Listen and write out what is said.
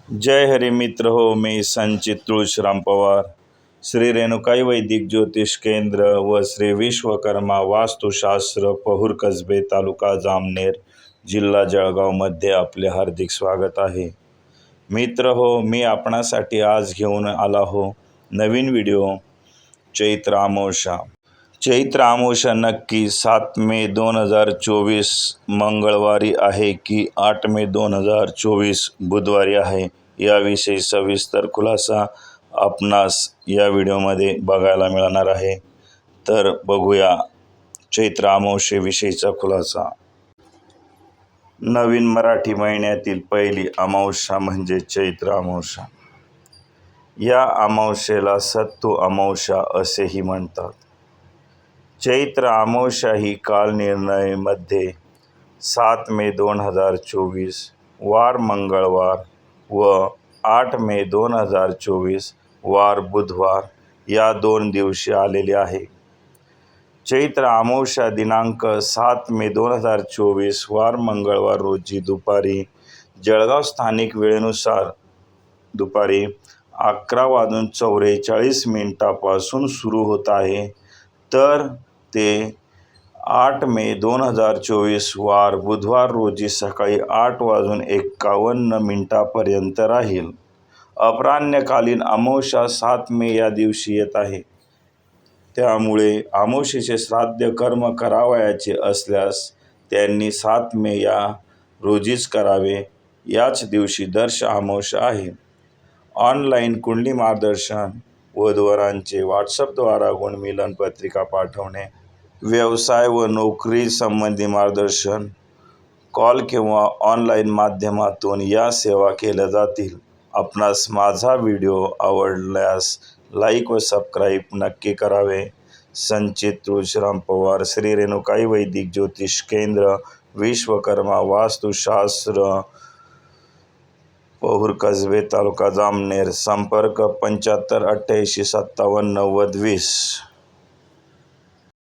जय हरी मित्र हो, मी संचित तुळशीराम पवार. श्री रेणुकाई वैदिक ज्योतिष केंद्र व श्री विश्वकर्मा वास्तुशास्त्र पहुर कसबे तालुका जामनेर जिल्हा जळगावमध्ये आपले हार्दिक स्वागत आहे. मित्र हो, मी आपणासाठी आज घेऊन आला हो नवीन व्हिडिओ. चैत्र अमावस्या. चैत्र अमावस्या नक्की 7 मे 2024 मंगळवारी आहे की 8 मे 2024 बुधवारी आहे, याविषयी सविस्तर खुलासा आपणास या व्हिडिओमध्ये बघायला मिळणार आहे. तर बघूया चैत्र अमावस्येविषयीचा खुलासा. नवीन मराठी महिन्यातील पहिली अमावस्या म्हणजे चैत्र अमावस्या. या अमावस्येला सत्तू अमावस्या असेही म्हणतात. चैत्र अमावस्या ही कालनिर्णयमध्ये 7 मे 2024 वार मंगळवार व 8 मे 2024 वार बुधवार या 2 दिवशी आलेली आहे. चैत्र अमावस्या दिनांक 7 मे 2024 वार मंगळवार रोजी दुपारी जळगाव स्थानिक वेळेनुसार दुपारी 11:44 पासून सुरू होत आहे, तर ते 8 मे 2024 वार बुधवार रोजी सकाळी 8:51 पर्यंत राहील. अपराह्नकालीन अमावस्या 7 मे या दिवशी येत आहे. त्यामुळे अमावस्येचे श्राद्ध कर्म करावयाचे असल्यास त्यांनी 7 मे या रोजीच करावे. याच दिवशी दर्श अमावस्या आहे. ऑनलाईन कुंडली मार्गदर्शन, वधूवरांचे व्हॉट्सअपद्वारा गुणमिलन पत्रिका पाठवणे, व्यवसाय व नोकरी संबंधी मार्गदर्शन, कॉल किंवा ऑनलाईन माध्यमातून या सेवा केल्या जातील. आपणास माझा व्हिडिओ आवडल्यास लाईक व सबस्क्राईब नक्की करावे. संचित तुळशीराम पवार, श्री रेणुकाई वैदिक ज्योतिष केंद्र, विश्वकर्मा वास्तुशास्त्र, पहुर कसबे तालुका जामनेर. संपर्क 75 88 57 90 20.